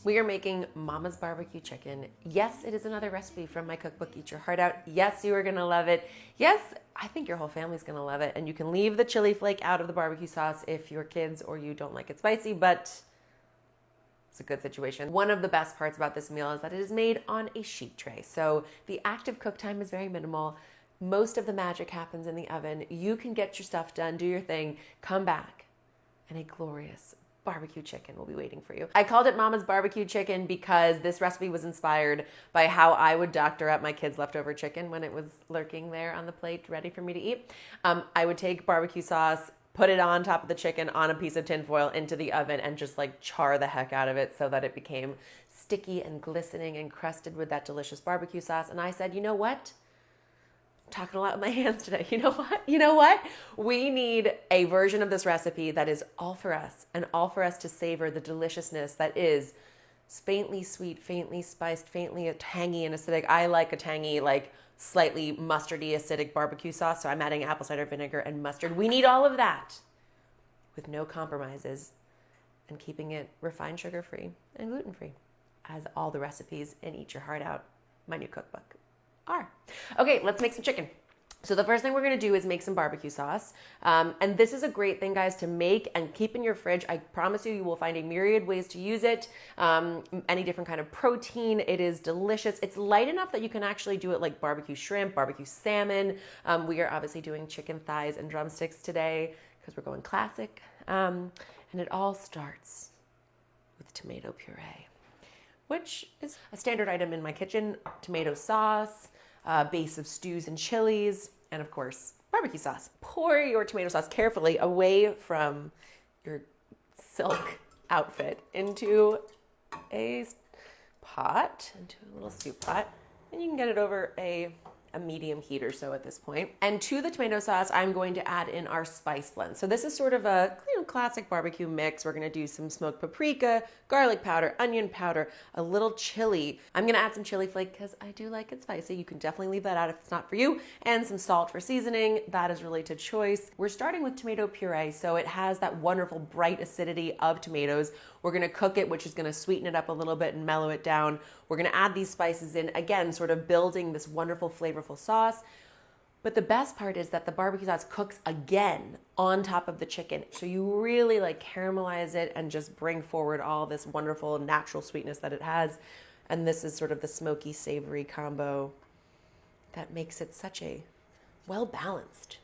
We are making Mama's barbecue chicken. Yes, it is another recipe from my cookbook, Eat Your Heart Out. Yes, you are gonna love it. Yes, I think your whole family's gonna love it. And you can leave the chili flake out of the barbecue sauce if your kids or you don't like it spicy, but it's a good situation. One of the best parts about this meal is that it is made on a sheet tray. So the active cook time is very minimal. Most of the magic happens in the oven. You can get your stuff done, do your thing, come back, and a glorious barbecue chicken will be waiting for you. I called it Mama's barbecue chicken because this recipe was inspired by how I would doctor up my kids' leftover chicken when it was lurking there on the plate ready for me to eat. I would take barbecue sauce, put it on top of the chicken on a piece of tin foil into the oven and just like char the heck out of it so that it became sticky and glistening and crusted with that delicious barbecue sauce. And I said, you know what? Talking a lot with my hands today. You know what? We need a version of this recipe that is all for us and all for us to savor the deliciousness that is faintly sweet, faintly spiced, faintly tangy and acidic. I like a tangy, like slightly mustardy acidic barbecue sauce. So I'm adding apple cider vinegar and mustard. We need all of that with no compromises and keeping it refined sugar-free and gluten-free, as all the recipes in Eat Your Heart Out, my new cookbook, are. Okay, let's make some chicken. So the first thing we're gonna do is make some barbecue sauce. And this is a great thing, guys, to make and keep in your fridge. I promise you, you will find a myriad ways to use it. Any different kind of protein. It is delicious. It's light enough that you can actually do it like barbecue shrimp, barbecue salmon. We are obviously doing chicken thighs and drumsticks today because we're going classic. And it all starts with tomato puree, which is a standard item in my kitchen. Tomato sauce, base of stews and chilies, and of course, barbecue sauce. Pour your tomato sauce carefully away from your silk outfit into a pot, into a little soup pot, and you can get it over a medium heat or so at this point. And to the tomato sauce, I'm going to add in our spice blend. So this is sort of a classic barbecue mix. We're gonna do some smoked paprika, garlic powder, onion powder, a little chili. I'm gonna add some chili flake because I do like it spicy. You can definitely leave that out if it's not for you. And some salt for seasoning. That is really to choice. We're starting with tomato puree, so it has that wonderful bright acidity of tomatoes. We're gonna cook it, which is gonna sweeten it up a little bit and mellow it down. We're gonna add these spices in, again, sort of building this wonderful, flavorful sauce. But the best part is that the barbecue sauce cooks again on top of the chicken. So you really like caramelize it and just bring forward all this wonderful natural sweetness that it has. And this is sort of the smoky, savory combo that makes it such a well-balanced,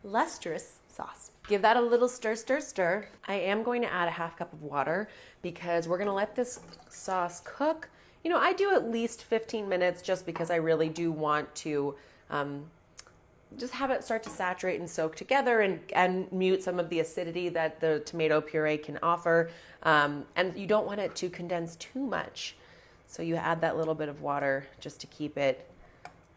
lustrous sauce. Give that a little stir, stir, stir. I am going to add a half cup of water because we're gonna let this sauce cook. You know, I do at least 15 minutes just because I really do want to just have it start to saturate and soak together and mute some of the acidity that the tomato puree can offer. And you don't want it to condense too much. So you add that little bit of water just to keep it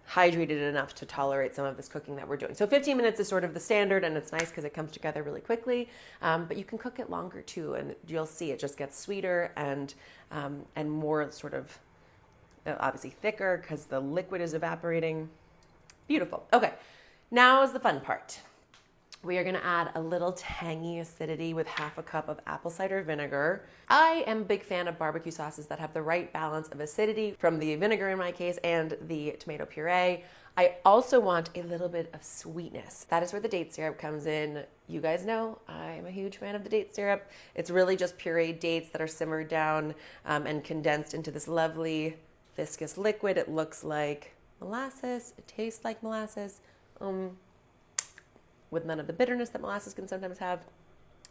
hydrated enough to tolerate some of this cooking that we're doing. So 15 minutes is sort of the standard, and it's nice because it comes together really quickly. But you can cook it longer too, and you'll see it just gets sweeter and more sort of obviously thicker because the liquid is evaporating. Beautiful. Okay, now is the fun part. We are gonna add a little tangy acidity with half a cup of apple cider vinegar. I am a big fan of barbecue sauces that have the right balance of acidity from the vinegar in my case and the tomato puree. I also want a little bit of sweetness. That is where the date syrup comes in. You guys know I'm a huge fan of the date syrup. It's really just pureed dates that are simmered down and condensed into this lovely viscous liquid. It looks like molasses. It tastes like molasses. With none of the bitterness that molasses can sometimes have.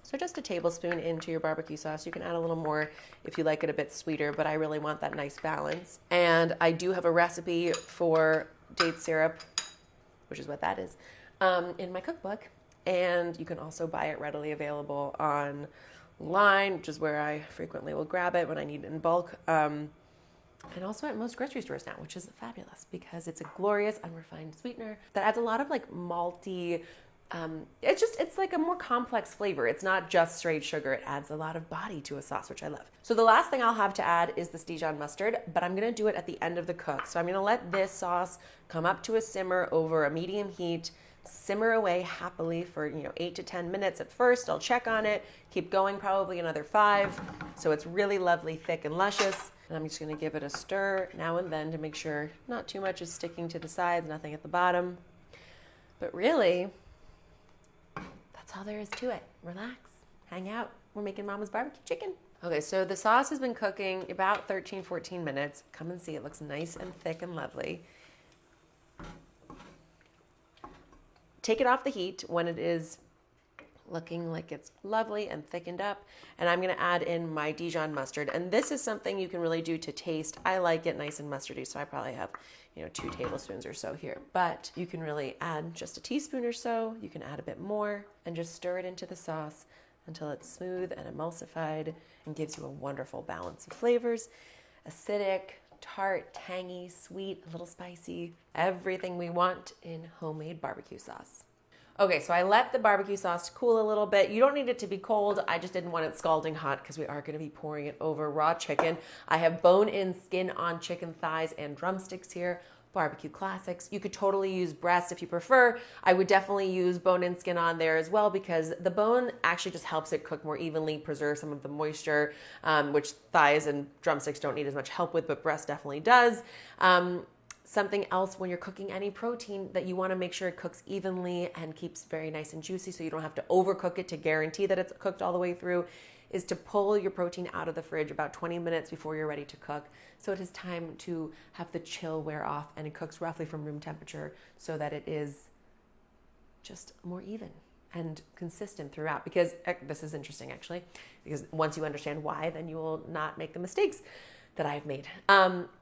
So just a tablespoon into your barbecue sauce. You can add a little more if you like it a bit sweeter, but I really want that nice balance. And I do have a recipe for date syrup, which is what that is, in my cookbook. And you can also buy it readily available online, which is where I frequently will grab it when I need it in bulk. And also at most grocery stores now, which is fabulous because it's a glorious unrefined sweetener that adds a lot of like malty, it's like a more complex flavor. It's not just straight sugar. It adds a lot of body to a sauce, which I love. So the last thing I'll have to add is this Dijon mustard, but I'm gonna do it at the end of the cook. So I'm gonna let this sauce come up to a simmer over a medium heat. simmer away happily for 8 to 10 minutes at first. I'll check on it, keep going probably another 5. So it's really lovely, thick and luscious. And I'm just gonna give it a stir now and then to make sure not too much is sticking to the sides, nothing at the bottom. But really, that's all there is to it. Relax, hang out. We're making Mama's barbecue chicken. Okay, so the sauce has been cooking about 13, 14 minutes. Come and see, it looks nice and thick and lovely. Take it off the heat when it is looking like it's lovely and thickened up. And I'm gonna add in my Dijon mustard. And this is something you can really do to taste. I like it nice and mustardy, so I probably have 2 tablespoons or so here. But you can really add just a teaspoon or so. You can add a bit more and just stir it into the sauce until it's smooth and emulsified and gives you a wonderful balance of flavors. Acidic, tart, tangy, sweet, a little spicy, everything we want in homemade barbecue sauce. Okay, so I let the barbecue sauce cool a little bit. You don't need it to be cold. I just didn't want it scalding hot because we are gonna be pouring it over raw chicken. I have bone-in, skin-on chicken thighs and drumsticks here. Barbecue classics. You could totally use breast if you prefer. I would definitely use bone-in, skin-on there as well because the bone actually just helps it cook more evenly, preserve some of the moisture, which thighs and drumsticks don't need as much help with, but breast definitely does. Something else when you're cooking any protein that you want to make sure it cooks evenly and keeps very nice and juicy so you don't have to overcook it to guarantee that it's cooked all the way through is to pull your protein out of the fridge about 20 minutes before you're ready to cook. So it is time to have the chill wear off and it cooks roughly from room temperature so that it is just more even and consistent throughout. Because this is interesting actually, because once you understand why, then you will not make the mistakes that I've made.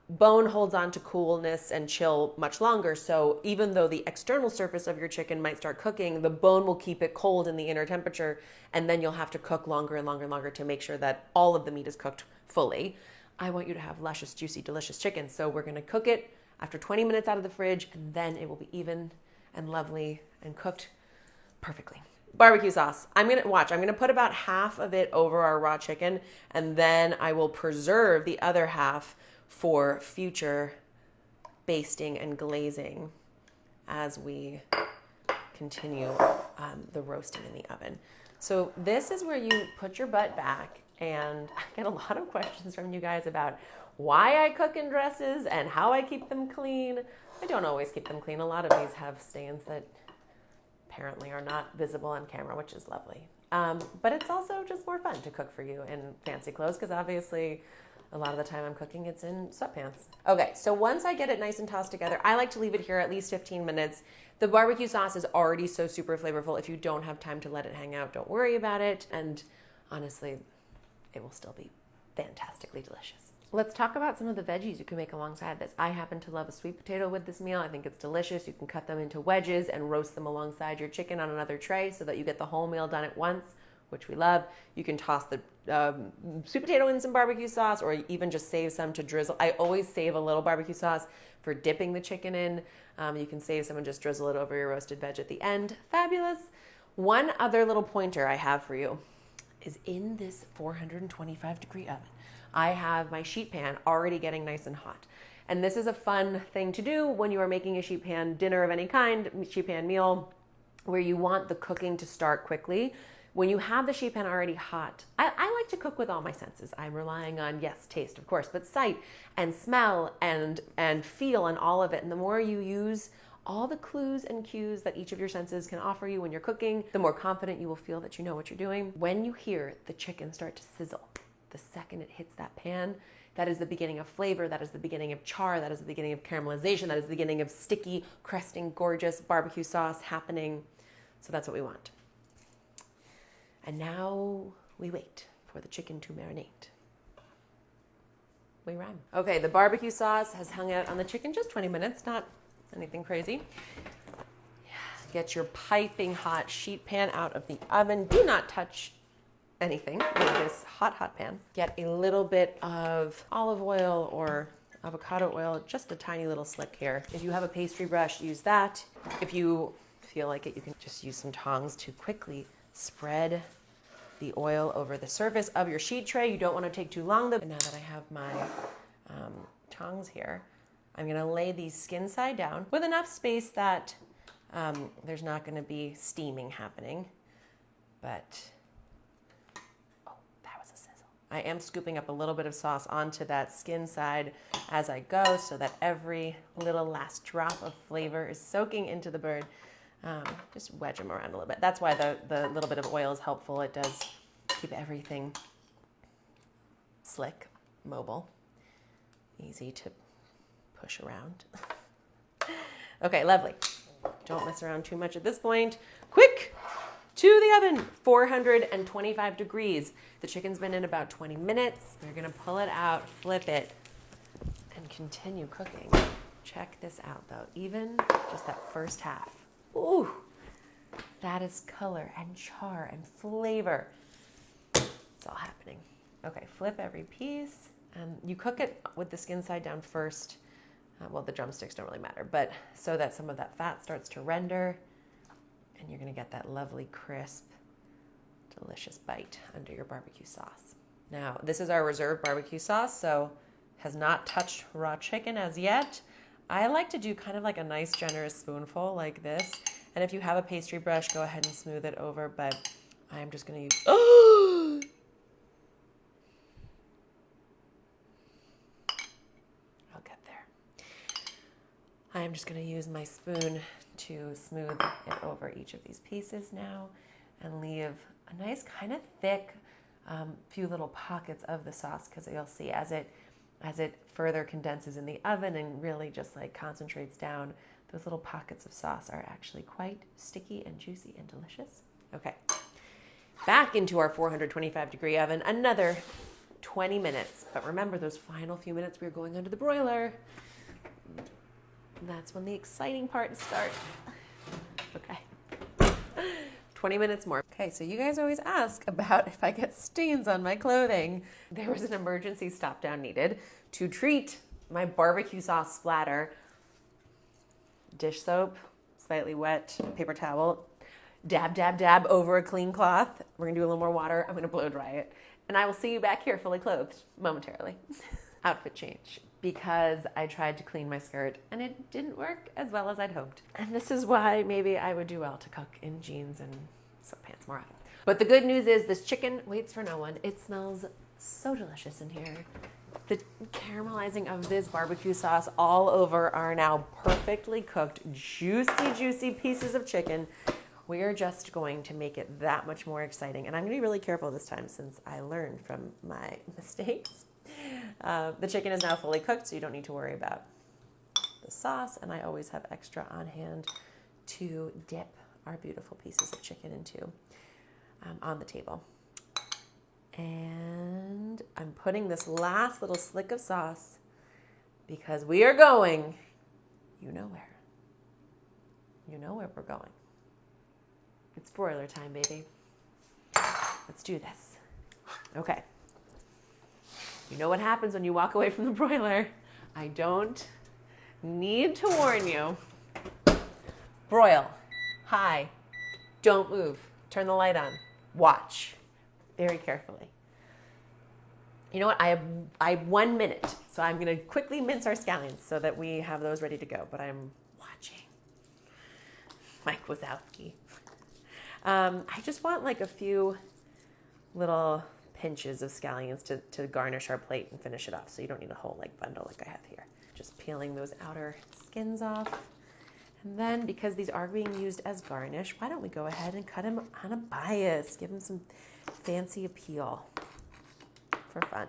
Bone holds on to coolness and chill much longer. So even though the external surface of your chicken might start cooking, the bone will keep it cold in the inner temperature. And then you'll have to cook longer and longer and longer to make sure that all of the meat is cooked fully. I want you to have luscious, juicy, delicious chicken. So we're gonna cook it after 20 minutes out of the fridge, and then it will be even and lovely and cooked perfectly. Barbecue sauce. I'm gonna put about half of it over our raw chicken, and then I will preserve the other half for future basting and glazing as we continue the roasting in the oven. So this is where you put your butt back, and I get a lot of questions from you guys about why I cook in dresses and how I keep them clean. I don't always keep them clean. A lot of these have stains that apparently are not visible on camera, which is lovely. But it's also just more fun to cook for you in fancy clothes because obviously a lot of the time I'm cooking it's in sweatpants. Okay, so once I get it nice and tossed together, I like to leave it here at least 15 minutes. The barbecue sauce is already so super flavorful. If you don't have time to let it hang out, don't worry about it. And honestly, it will still be fantastically delicious. Let's talk about some of the veggies you can make alongside this. I happen to love a sweet potato with this meal. I think it's delicious. You can cut them into wedges and roast them alongside your chicken on another tray so that you get the whole meal done at once, which we love. You can toss the sweet potato in some barbecue sauce or even just save some to drizzle. I always save a little barbecue sauce for dipping the chicken in. You can save some and just drizzle it over your roasted veg at the end. Fabulous. One other little pointer I have for you is in this 425-degree oven. I have my sheet pan already getting nice and hot. And this is a fun thing to do when you are making a sheet pan dinner of any kind, sheet pan meal, where you want the cooking to start quickly. When you have the sheet pan already hot, I like to cook with all my senses. I'm relying on, yes, taste, of course, but sight and smell and feel and all of it. And the more you use all the clues and cues that each of your senses can offer you when you're cooking, the more confident you will feel that you know what you're doing. When you hear the chicken start to sizzle, the second it hits that pan, that is the beginning of flavor, that is the beginning of char, that is the beginning of caramelization, that is the beginning of sticky, cresting, gorgeous barbecue sauce happening. So that's what we want. And now we wait for the chicken to marinate. We run. Okay, the barbecue sauce has hung out on the chicken just 20 minutes, not anything crazy. Get your piping hot sheet pan out of the oven. Do not touch anything in this hot pan. Get a little bit of olive oil or avocado oil, just a tiny little slick here. If you have a pastry brush, use that. If you feel like it, you can just use some tongs to quickly spread the oil over the surface of your sheet tray. You don't want to take too long though. And now that I have my tongs here, I'm gonna lay these skin side down with enough space that There's not going to be steaming happening, but oh, that was a sizzle. I am scooping up a little bit of sauce onto that skin side as I go so that every little last drop of flavor is soaking into the bird. Just wedge them around a little bit. That's why the little bit of oil is helpful. It does keep everything slick, mobile, easy to push around. Okay, lovely. Don't mess around too much at this point. Quick, to the oven, 425 degrees. The chicken's been in about 20 minutes. We're gonna pull it out, flip it, and continue cooking. Check this out though, even just that first half. Ooh, that is color and char and flavor. It's all happening. Okay, flip every piece. You cook it with the skin side down first. Well, the drumsticks don't really matter, but so that some of that fat starts to render and you're gonna get that lovely, crisp, delicious bite under your barbecue sauce. Now, this is our reserve barbecue sauce, so has not touched raw chicken as yet. I like to do kind of like a nice, generous spoonful like this. And if you have a pastry brush, go ahead and smooth it over, but I'm just gonna use, I'm just going to use my spoon to smooth it over each of these pieces now and leave a nice kind of thick few little pockets of the sauce, because you'll see as it further condenses in the oven and really just like concentrates down, those little pockets of sauce are actually quite sticky and juicy and delicious. Okay, back into our 425 degree oven, another 20 minutes. But remember, those final few minutes we're going under the broiler. That's when the exciting part starts. Okay. 20 minutes more. Okay, so you guys always ask about if I get stains on my clothing. There was an emergency stop down needed to treat my barbecue sauce splatter. Dish soap, slightly wet paper towel, dab, dab, dab over a clean cloth. We're gonna do a little more water. I'm gonna blow dry it. And I will see you back here fully clothed momentarily. Outfit change. Because I tried to clean my skirt and it didn't work as well as I'd hoped. And this is why maybe I would do well to cook in jeans and sweatpants more often. But the good news is this chicken waits for no one. It smells so delicious in here. The caramelizing of this barbecue sauce all over our now perfectly cooked, juicy, juicy pieces of chicken. We are just going to make it that much more exciting. And I'm gonna be really careful this time since I learned from my mistakes. The chicken is now fully cooked, so you don't need to worry about the sauce, and I always have extra on hand to dip our beautiful pieces of chicken into on the table. And I'm putting this last little slick of sauce because we are going, you know where. You know where we're going. It's broiler time, baby. Let's do this. Okay. You know what happens when you walk away from the broiler. I don't need to warn you. Broil. High. Don't move. Turn the light on. Watch. Very carefully. You know what? I have 1 minute. So I'm going to quickly mince our scallions so that we have those ready to go. But I'm watching. Mike Wazowski. I just want like a few little pinches of scallions to garnish our plate and finish it off. So you don't need a whole like bundle like I have here. Just peeling those outer skins off. And then because these are being used as garnish, why don't we go ahead and cut them on a bias, give them some fancy appeal for fun.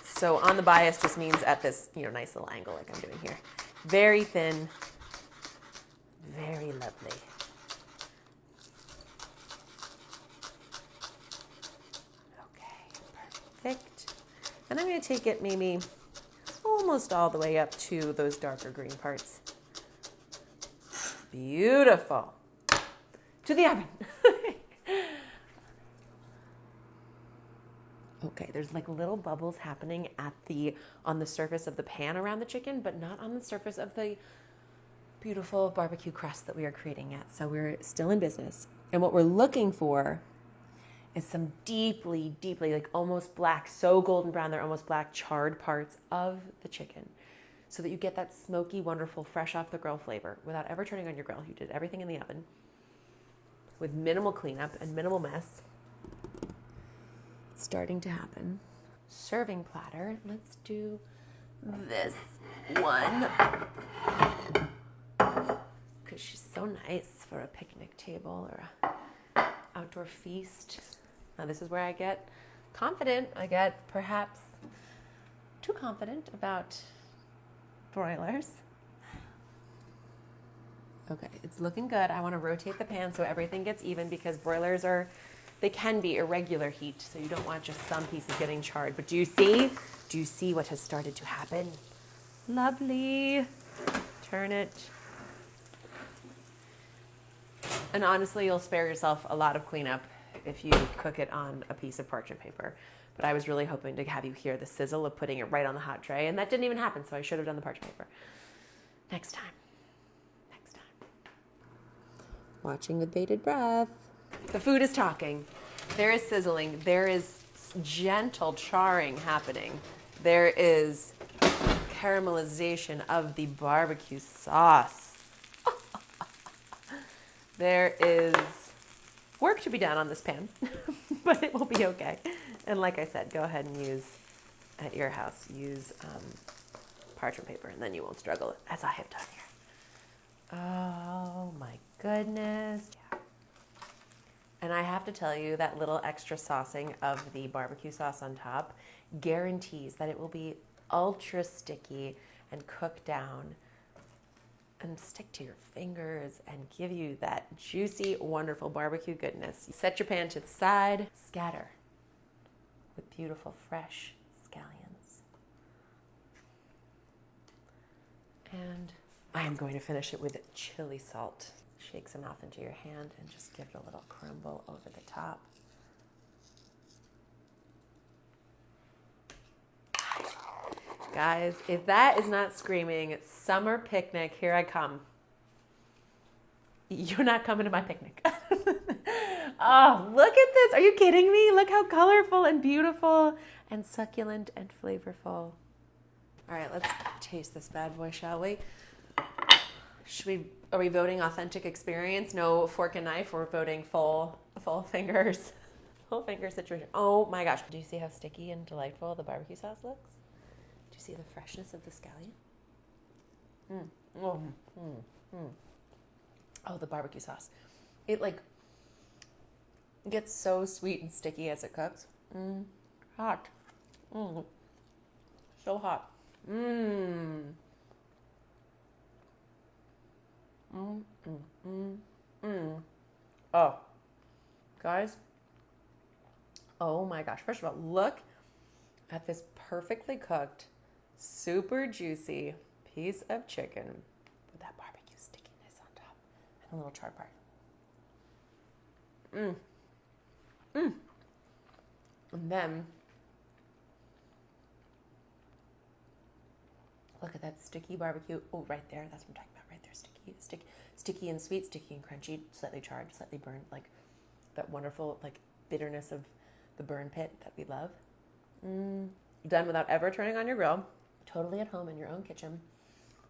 So on the bias just means at this, nice little angle like I'm doing here. Very thin, very lovely. Perfect. And I'm going to take it maybe almost all the way up to those darker green parts. Beautiful. To the oven. Okay, there's like little bubbles happening on the surface of the pan around the chicken, but not on the surface of the beautiful barbecue crust that we are creating yet. So we're still in business. And what we're looking for is some deeply, deeply, like almost black, so golden brown, they're almost black, charred parts of the chicken. so that you get that smoky, wonderful, fresh off the grill flavor without ever turning on your grill. You did everything in the oven with minimal cleanup and minimal mess. It's starting to happen. Serving platter. Let's do this one because she's so nice for a picnic table or a outdoor feast. Now this is where I get confident. I get perhaps too confident about broilers. Okay, it's looking good. I want to rotate the pan so everything gets even because broilers they can be irregular heat, so you don't want just some pieces getting charred. But do you see what has started to happen? Lovely. Turn it. And honestly, you'll spare yourself a lot of cleanup if you cook it on a piece of parchment paper. But I was really hoping to have you hear the sizzle of putting it right on the hot tray, and that didn't even happen, so I should have done the parchment paper. Next time. Watching with bated breath. The food is talking. There is sizzling. There is gentle charring happening. There is caramelization of the barbecue sauce. There is work to be done on this pan, but it will be okay. And like I said, go ahead and at your house, use parchment paper, and then you won't struggle as I have done here. Oh my goodness. Yeah. And I have to tell you that little extra saucing of the barbecue sauce on top guarantees that it will be ultra sticky and cook down and stick to your fingers and give you that juicy, wonderful barbecue goodness. You set your pan to the side, scatter with beautiful fresh scallions. And I am going to finish it with chili salt. Shake some off into your hand and just give it a little crumble over the top. Guys, if that is not screaming summer picnic, here I come. You're not coming to my picnic. Oh, look at this. Are you kidding me? Look how colorful and beautiful and succulent and flavorful. All right, let's taste this bad boy, shall we? Are we voting authentic experience? No fork and knife. We're voting full fingers. Full finger situation. Oh my gosh. Do you see how sticky and delightful the barbecue sauce looks? Do you see the freshness of the scallion? Oh, the barbecue sauce. It gets so sweet and sticky as it cooks. Hot. So hot. Oh, guys. Oh my gosh. First of all, look at this perfectly cooked, super juicy piece of chicken with that barbecue stickiness on top and a little charred part. And then look at that sticky barbecue. Oh, right there. That's what I'm talking about. Right there. Sticky and sweet, sticky and crunchy, slightly charred, slightly burned, like that wonderful bitterness of the burn pit that we love. Done without ever turning on your grill. Totally at home in your own kitchen.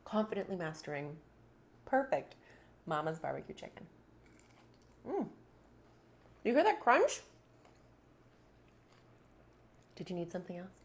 Confidently mastering perfect Mama's barbecue chicken. You hear that crunch? Did you need something else?